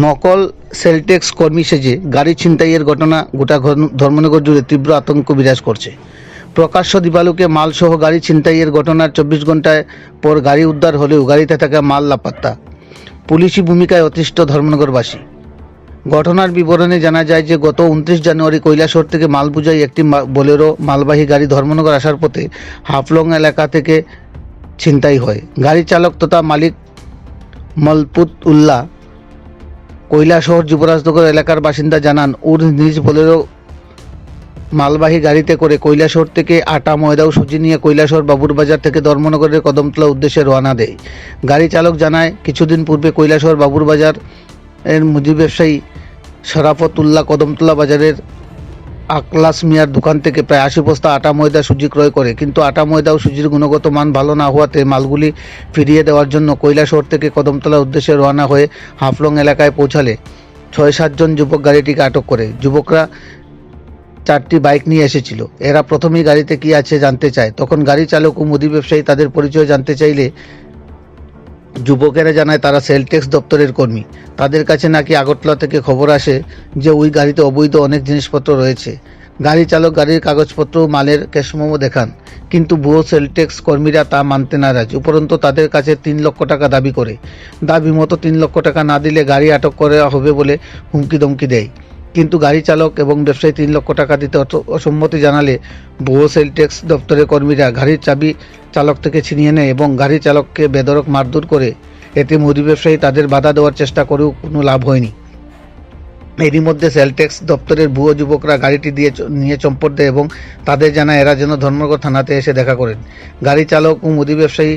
নকল সেলটেক্স কর্মী সেজে গাড়ি ছিনতাইয়ের ঘটনা গোটা ধর্মনগর জুড়ে তীব্র আতঙ্ক বিরাজ করছে। প্রকাশ্য দিবালোকে মালসহ গাড়ি ছিনতাইয়ের ঘটনার 24 ঘন্টায় পর গাড়ি উদ্ধার হলেও গাড়িতে থাকা মাল লাপাত্তা। পুলিশি ভূমিকায় অতিষ্ঠ ধর্মনগরবাসী। ঘটনার বিবরণে জানা যায় যে গত 29 জানুয়ারি কৈলাসহর থেকে মাল বোঝাই একটি বোলেরো মালবাহী গাড়ি ধর্মনগর আসার পথে হাফলং এলাকা থেকে ছিনতাই হয়। গাড়ি চালক তথা মালিক মলপুত উল্লাহ কৈলাসহর যুবরাজনগর এলাকার বাসিন্দা জানান, ওর নিজ বোলেরো মালবাহী গাড়িতে করে কৈলাসহর থেকে আটা ময়দা ও সুজি নিয়ে কৈলাসহর বাবুরবাজার থেকে ধর্মনগরের কদমতলা উদ্দেশ্যে রওনা দেয়। গাড়ি চালক জানায়, কিছুদিন পূর্বে কৈলাসহর বাবুরবাজার এর মুদি ব্যবসায়ী শরাফত উল্লাহ কদমতলা বাজারের আকলাস মিয়ার দোকান থেকে প্রায় 80 বস্তা আটা ময়দা সুজি ক্রয় করে, কিন্তু আটা ময়দা ও সুজির গুণগত মান ভালো না হওয়াতে মালগুলি ফিরিয়ে দেওয়ার জন্য কৈলাসহর থেকে কদমতলা উদ্দেশ্যে রওনা হয়ে হাফলং এলাকায় পৌঁছালে 6-7 জন যুবক গাড়িটিকে আটক করে। যুবকরা 4টি বাইক নিয়ে এসেছিল। এরা প্রথমেই গাড়িতে কি আছে জানতে চায়। তখন গাড়ি চালক ও মুদি ব্যবসায়ী তাদের পরিচয় জানতে চাইলে যুবকেরা জানায় তারা সেলটেক্স দপ্তরের কর্মী। তাদের কাছে নাকি আগরতলা থেকে খবর আসে যে ওই গাড়িতে অবৈধ অনেক জিনিসপত্র রয়েছে। গাড়ি চালক গাড়ির কাগজপত্র ও মালের ক্যাশমেমো দেখান, কিন্তু ভুয়ো সেলটেক্স কর্মীরা তা মানতে নারাজ। উপরন্তু তাদের কাছে 3 লক্ষ টাকা দাবি করে। দাবি মতো 3 লক্ষ টাকা না দিলে গাড়ি আটক করা হবে বলে হুমকি দমকি দেয়। কিন্তু গাড়ি চালক এবং ব্যবসায়ী 3 লক্ষ টাকা দিতে অসম্মতি জানালে ভুয়ো সেলটেক্স দপ্তরের কর্মীরা গাড়ির চাবি চালক থেকে ছিনিয়ে নেয় এবং গাড়ি চালককে বেধড়ক মারধর করে। এতে মুদি ব্যবসায়ী তাদের বাধা দেওয়ার চেষ্টা করেও কোনো লাভ হয়নি। এরই মধ্যে সেলটেক্স দপ্তরের ভুয়ো যুবকরা গাড়িটি নিয়ে চম্পট দেয় এবং তাদের জানায় এরা যেন ধর্মনগর থানাতে এসে দেখা করেন। গাড়ি চালক ও মুদি ব্যবসায়ী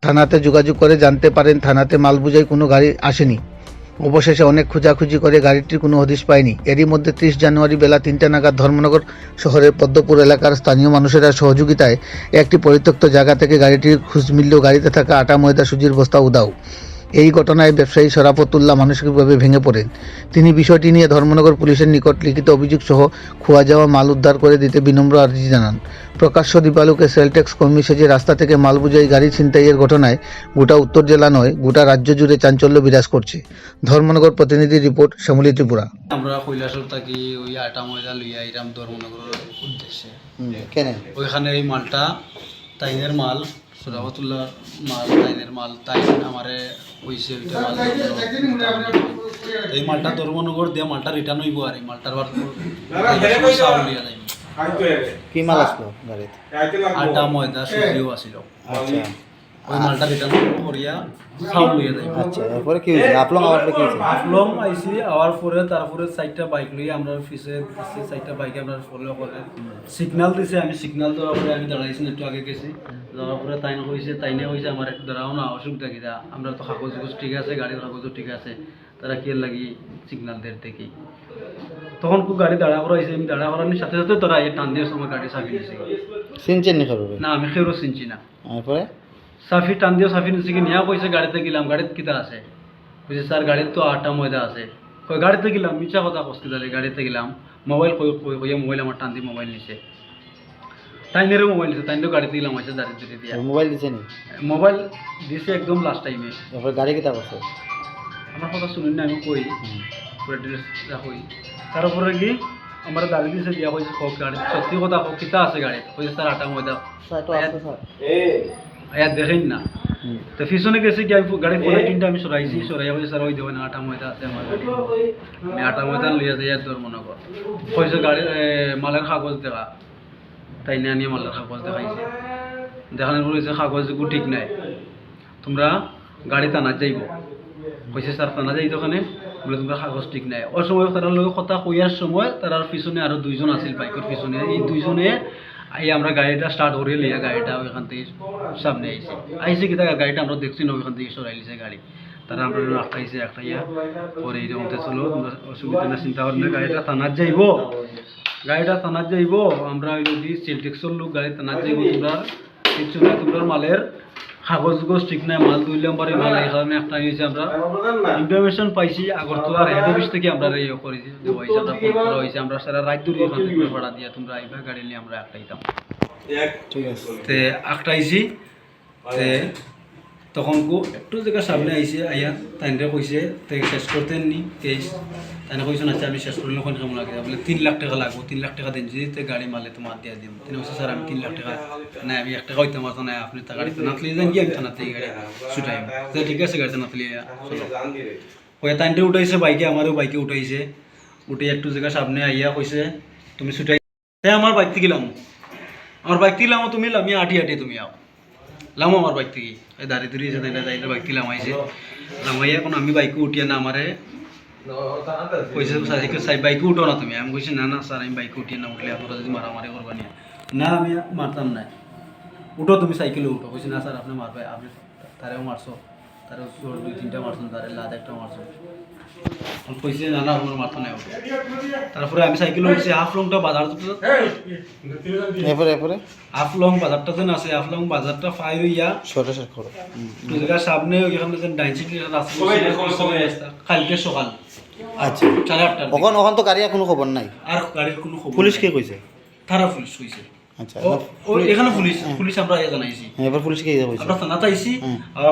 থানাতে যোগাযোগ করে জানতে পারেন থানাতে মাল বোঝাই কোনো গাড়ি আসেনি। অবশেষে অনেক খোঁজাখুঁজি করে গাড়িটির কোনো হদিশ পায়নি। এরই মধ্যে 30 জানুয়ারি বেলা 3টা নাগাদ ধর্মনগর শহরের পদ্মপুর এলাকার স্থানীয় মানুষেরা সহযোগিতায় একটি পরিত্যক্ত জায়গা থেকে গাড়িটির খোঁজ মিললেও গাড়িতে থাকা আটা ময়দা সুজির বস্তা উধাও। এই ঘটনায় ব্যবসায়ী শরাফত উল্লাহ মানসিকভাবে ভেঙে পড়েন। তিনি বিষয়টি নিয়ে ধর্মনগর পুলিশের নিকট লিখিত অভিযোগ সহ খোয়া যাওয়া মাল উদ্ধার করে দিতে বিনম্র আর্জি জানান। প্রকাশ্য দিবালোকে সেলটেক্স কর্মী সেজে রাস্তা থেকে মাল বোঝাই গাড়ি ছিনতাইয়ের ঘটনায় গোটা উত্তর জেলা নয়, গোটা রাজ্য জুড়ে চাঞ্চল্য বিরাজ করছে। ধর্মনগর প্রতিনিধির রিপোর্ট, শ্যামলী ত্রিপুরা। আমরা কৈলাসর থাকি ওই আটা ময়দা লইয়া আইরাম ধর্মনগরের উদ্দেশ্যে। কেন ওইখানে এই মালটা তাইনের মাল, শরাফতুল্লাহ মাল, তাইনের মাল, তাই আমারে হয়েছে ওইটা মাল। এই মালটা ধর্মনগর দিয়ে মালটা রিটার্ন হইব আর এই মালটার চাউল লিয়া যাইব। কি মাল আসলো গাড়িতে? আটা ময়দা সুজিও আসিল। ওই মালটা রিটার্ন করিয়া চাউল লইয়া যাইব। আচ্ছা, এরপরে কি হয়েছে? আপলং আবার কি হয়েছে? আপলং আইসি আওয়ার পরে তারপরে 4টা বাইক লইয়া আমরা অফিসে 4টা বাইকে আমরা ফলো করে সিগন্যাল দিছে। আমি সিগন্যাল দেওয়ার পরে আমি দাঁড়াইছি, একটু আগে গেছি। যাওয়ার পরে তাইনে হয়েছে আমার একটু দাঁড়াও না, অসুবিধা কি দা, আমরা তো কাগজ ঠিক আছে, গাড়ির কাগজও ঠিক আছে, তারা কি লাগি সিগন্যাল দের দেখি। তখন খুব গাড়ি দাঁড়া করা হয়েছে। আমি দাঁড়া করানোর সাথে সাথে তোরা এই টান দিয়ে সময় গাড়ি চাবি নিয়েছে। চিনছেন নি খবর? না, আমি খেয়েও চিনছি না। এরপরে সাফি টান দিয়ে সাফি নিচে কি নেওয়া কইছে, গাড়িতে গেলাম। গাড়িতে কিতা আছে? বুঝছি স্যার গাড়িতে তো আটা ময়দা আছে। কই গাড়িতে গেলাম, মিছা কথা কষ্ট দিলে। গাড়িতে গেলাম, মোবাইল কইয়া মোবাইল আমার টান দিয়ে মোবাইল নিছে। তাইনেরও মোবাইল নিছে, তাইনেরও গাড়িতে গেলাম আছে দাঁড়িয়ে ধরে দিয়া। মোবাইল দিছে নি? মোবাইল দিছে একদম লাস্ট টাইমে। এরপরে গাড়ি কিতা করছে? আমার কথা শুনুন না, আমি কই পুরো ড্রেস কই। তারপরে কি আমার দাঁড়িয়ে দিছে দিয়া কইছে কক গাড়ি সত্যি কথা কক কিতা আছে গাড়ি। কইছে স্যার আটা ময়দা আয়া দেখেন না। তো পিছনে গেছে কি গাড়ি পরে 3টা আমি সরাইছি, সরাইয়া বলছে স্যার ওই দেবেন আটা ময়দা আছে আমার গাড়ি। আমি আটা ময়দা লইয়া যাই আর ধর্মনগর। কইছে গাড়ি মালের কাগজ দেখা, তাই না নিয়ে মালের কাগজ দেখাইছে। দেখানোর পর হয়েছে কাগজগুলো ঠিক নাই, তোমরা গাড়ি টানা যাইব। কইছে স্যার টানা যাই ওখানে, বলে তোমরা কাগজ ঠিক নাই। ওই সময় তার লোক কথা কইয়ার সময় তার পিছনে আরো 2 জন আছিল বাইকের পিছনে। এই 2 জনে এই আমরা গাড়িটা স্টার্ট করে লিয়া গাড়িটা ওইখান থেকে সামনে আইসে কি তার গাড়িটা আমরা দেখছি না, ওইখান থেকে সরাইলিছে গাড়ি। তারা আমরা আটকাইছে, একটাইয়া পরে এইরকম চলো অসুবিধা না, চিন্তা করেন না, গাড়িটা থানার যাইব, গাড়িটা থানার যাইব। আমরা ওই যদি সেলটেক্সর লোক গাড়ি থানার যাইব, তোমরা কিছু না, তোমরা মালের কাগজ ঠিক নাই, মাল 2 নম্বর মাল। এই কারণে একটা হয়েছে আমরা ইনফরমেশন পাইছি আগরতলার হেড অফিস থেকে আমরা ইয়ে করেছি, আমরা হয়েছে আমরা সারা রাত ধরে এখান থেকে ভাড়া দিয়ে তোমরা আইবা গাড়ি নিয়ে আমরা একটাইতাম। ঠিক আছে, তে একটাইছি। তে তখন একটু জায়গা সামনে আইসে আইয়া তাইনরে কইছে তাই শেষ করতেন নি কেস তাইনে কইছেন আচ্ছা আমি শেষ করলে ওখানে কেমন লাগে বলে 3 লাখ টাকা লাগবো 3 লাখ টাকা দেন যদি তে গাড়ি মারলে তোমার দিয়ে দিম তিনি কইছে স্যার আমি 3 লাখ টাকা না আমি 1 টাকা হইতে পারতো না আপনি তা গাড়িতে না তুলে যান কি আমি থানাতে এই গাড়ি ছুটাইম তো ঠিক আছে গাড়িতে না তুলে চলো ওই তাইনরে উঠাইছে বাইকে আমারও বাইকে উঠাইছে উঠে একটু জায়গা সামনে আইয়া কইছে তুমি ছুটাই তাই আমার বাইক থেকে লামো আমার বাইক থেকে লামো তুমি লামিয়া আটি আটি তুমি আও লামো আমার বাইক থেকে এই দাঁড়িয়ে দাঁড়িয়ে যেতে যাই বাইক থেকে লামাইছে লামাইয়া এখন আমি বাইকে উঠিয়া না আমারে কইছে স্যার বাইকে উঠো না তুমি আমি কইছি না না স্যার আমি বাইকে উঠিয়ে না উঠলে আপনারা যদি মারামারি করবা নিয়ে না আমি মারতাম না উঠো তুমি সাইকেলে উঠো কইছি না স্যার আপনি মারবে আপনি তারেও মারছো তারেও 2-3টা মারছেন তারে লাদ একটা মারছো কইছে না না আমার মাথা নাই উঠে তারপরে আমি সাইকেলে উঠছি হাফ লংটা বাজার এরপরে হাফ লং বাজারটা যেন আছে হাফ লং বাজারটা ফায়ার হইয়া ছোটো শেষ করো জায়গার সামনে ওইখানে যেন ডাইন সাইডে রাস্তা কালকে সকাল আচ্ছা 8:30 ওখান তো গাড়ি কোনো খবর নাই আর গাড়ির কোনো খবর পুলিশ নাই। কে কইছে থানা পুলিশ কইছে আচ্ছা ও এখানে পুলিশ আমরা ইয়ে জানাইছি এবার পুলিশ কে কইছে আমরা থানাতে আইছি আর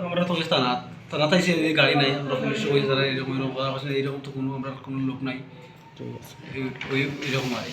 আমরা তো থানাতে আইছি এই গাড়ি নাই আমরা পুলিশ কই যারা এরকম কথা বলছে এইরকম তো কোনো আমরা কোনো লোক নাই ঠিক আছে এরকম আর